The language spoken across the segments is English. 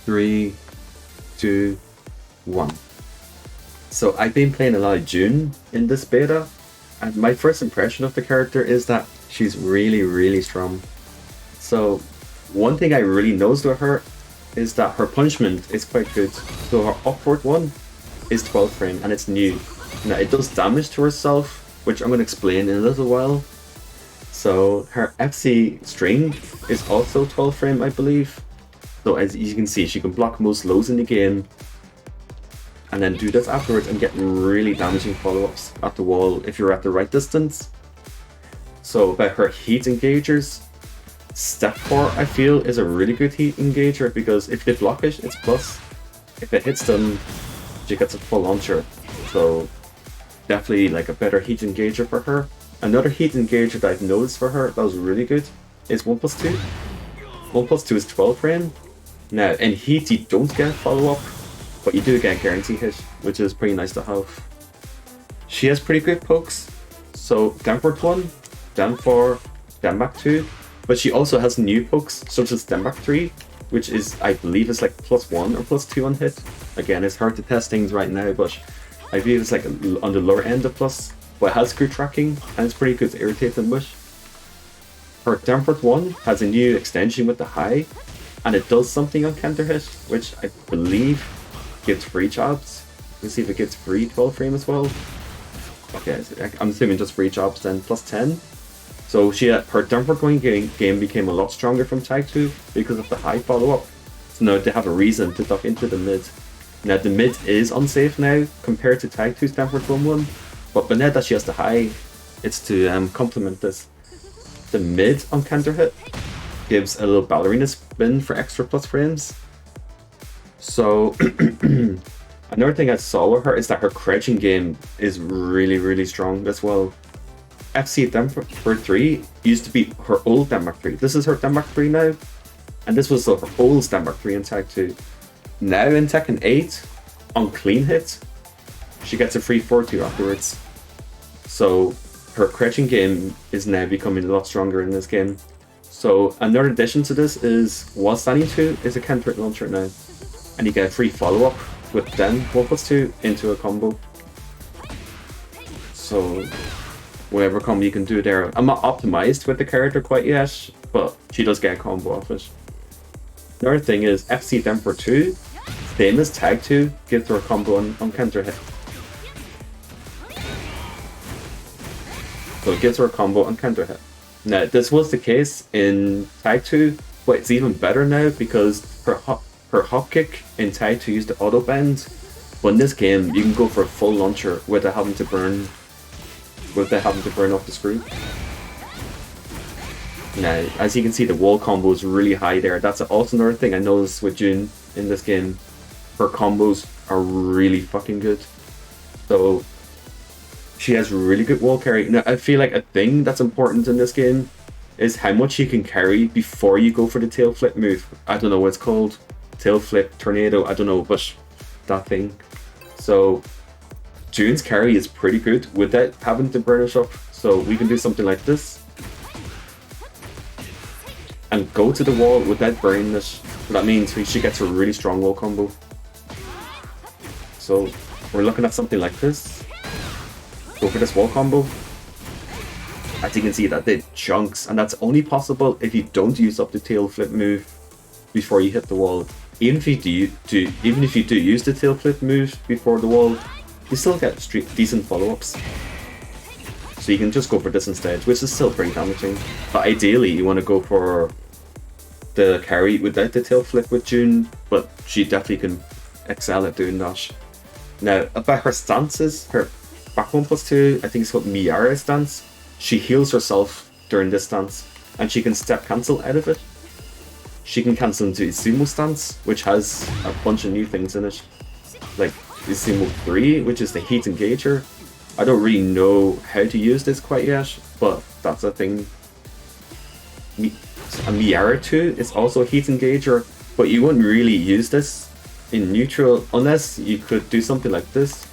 3, 2, 1. So I've been playing a lot of June in this beta, and my first impression of the character is that she's really, really strong. So one thing I really noticed with her is that her punishment is quite good. So her upward one is 12 frame and it's new. Now it does damage to herself, which I'm going to explain in a little while. So her FC string is also 12 frame, I believe. So as you can see, she can block most lows in the game and then do this afterwards and get really damaging follow-ups at the wall if you're at the right distance. So about her heat engagers, Step 4 I feel is a really good heat engager because if they block it, it's plus. If it hits them, she gets a full launcher. So definitely like a better heat engager for her. Another heat engager that I've noticed for her that was really good is 1+2. 1+2 is 12 frame. Now in heat you don't get follow-up, but you do get a guarantee hit, which is pretty nice to have. She has pretty good pokes. So downward 1, down 4, down back 2. But she also has new pokes, such as down back 3, which is, I believe, is like +1 or +2 on hit. Again, it's hard to test things right now, but I believe it's like on the lower end of plus. But it has good tracking, and it's pretty good to irritate them with. Her downward 1 has a new extension with the high, and it does something on counter hit, which I believe gives free jobs. Let's see if it gets free 12 frame as well. Okay, I'm assuming just free jobs then, +10. So her downward going game became a lot stronger from Tag 2 because of the high follow-up. So now they have a reason to duck into the mid. Now the mid is unsafe now compared to Tag 2's downward 1-1, but now that she has the high, it's to complement this. The mid on counter hit gives a little ballerina spin for extra plus frames. So another thing I saw with her is that her crouching game is really, really strong as well. FC Denmark 3 used to be her old Denmark 3. This is her Denmark 3 now, and this was her old Denmark 3 in Tag 2. Now in Tekken 8, on clean hit, she gets a free 4-2 afterwards. So her crouching game is now becoming a lot stronger in this game. So another addition to this is while standing 2 is a counter hit launcher now, and you get a free follow-up with then 1+2 into a combo. So whatever combo you can do there. I'm not optimized with the character quite yet, but she does get a combo off it. Another thing is FC Demper 2, same as Tag 2, gives her a combo on counter hit. So it gives her a combo on counter hit. Now this was the case in Tag 2, but it's even better now because her hop kick in Tag 2 used to auto bend, but in this game you can go for a full launcher without having to burn off the screen. Now, as you can see, the wall combo is really high there. That's also another thing I noticed with June in this game. Her combos are really fucking good. So she has really good wall carry. Now, I feel like a thing that's important in this game is how much you can carry before you go for the tail flip move. I don't know what it's called. Tail flip, tornado, I don't know, but that thing. So June's carry is pretty good without having to burn it up. So we can do something like this and go to the wall without burning it. So that means she gets a really strong wall combo. So we're looking at something like this. Go for this wall combo. As you can see, that did chunks, and that's only possible if you don't use up the tail flip move before you hit the wall. Even if you do use the tail flip move before the wall, you still get decent follow-ups. So you can just go for this instead, which is still pretty damaging. But ideally you want to go for the carry without the tail flip with June, but she definitely can excel at doing that. Now about her stances, her back 1+2, I think it's called Miara stance. She heals herself during this stance, and she can step cancel out of it. She can cancel into Sumo stance, which has a bunch of new things in it, like Sumo 3, which is the heat engager. I don't really know how to use this quite yet, but that's a thing. A Miara 2 is also a heat engager, but you wouldn't really use this in neutral unless you could do something like this.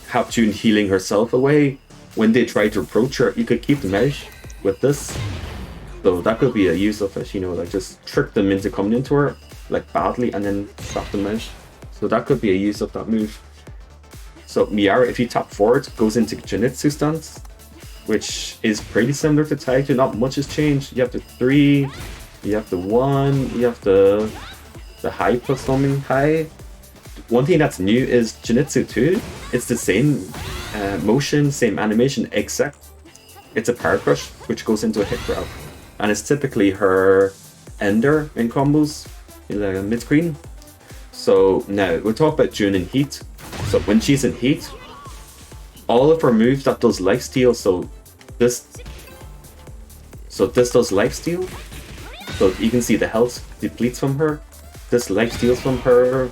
Have June healing herself away. When they try to approach her, you could keep them out with this. So that could be a use of it, you know, like just trick them into coming into her like badly and then swap them out. So that could be a use of that move. So Miara, if you tap forward, goes into Genitsu stance, which is pretty similar to Taito. Not much has changed. You have the 3, you have the 1, you have the high plus homing high. One thing that's new is Genitsu 2. It's the same motion, same animation, except it's a power crush, which goes into a hit grab. And it's typically her ender in combos in the mid screen. So now we'll talk about June in heat. So when she's in heat, all of her moves that does lifesteal, so this does lifesteal. So you can see the health depletes from her. This lifesteals from her.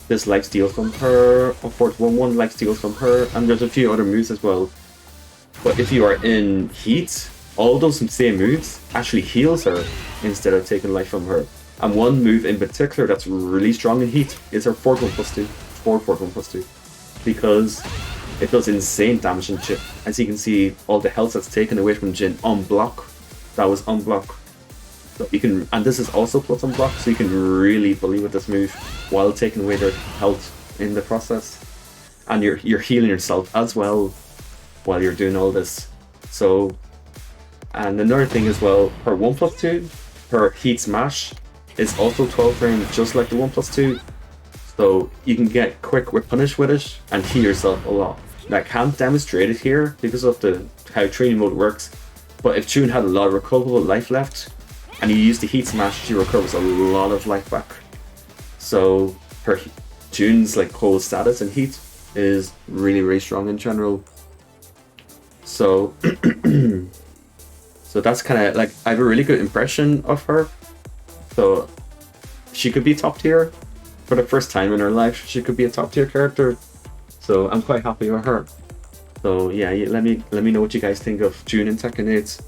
This lifesteals from her. Of course, 1-1 lifesteals from her, and there's a few other moves as well. But if you are in heat, all those same moves actually heals her instead of taking life from her. And one move in particular that's really strong in heat is her forward 1+2, forward 1+2, because it does insane damage in chip. As you can see, all the health that's taken away from Jin on block, that was on block. So you can, and this is also plus on block, so you can really bully with this move while taking away their health in the process, and you're healing yourself as well while you're doing all this. So, and another thing as well, her 1+2, her heat smash is also 12 frame, just like the 1+2. So you can get quick whip punish with it and heal yourself a lot. Now I can't demonstrate it here because of how training mode works, but if June had a lot of recoverable life left and you use the heat smash, she recovers a lot of life back. So her June's like whole status in heat is really strong in general. So so that's kind of like, I have a really good impression of her. So she could be top tier for the first time in her life. She could be a top tier character. So I'm quite happy with her. So yeah, let me know what you guys think of June in Tekken 8.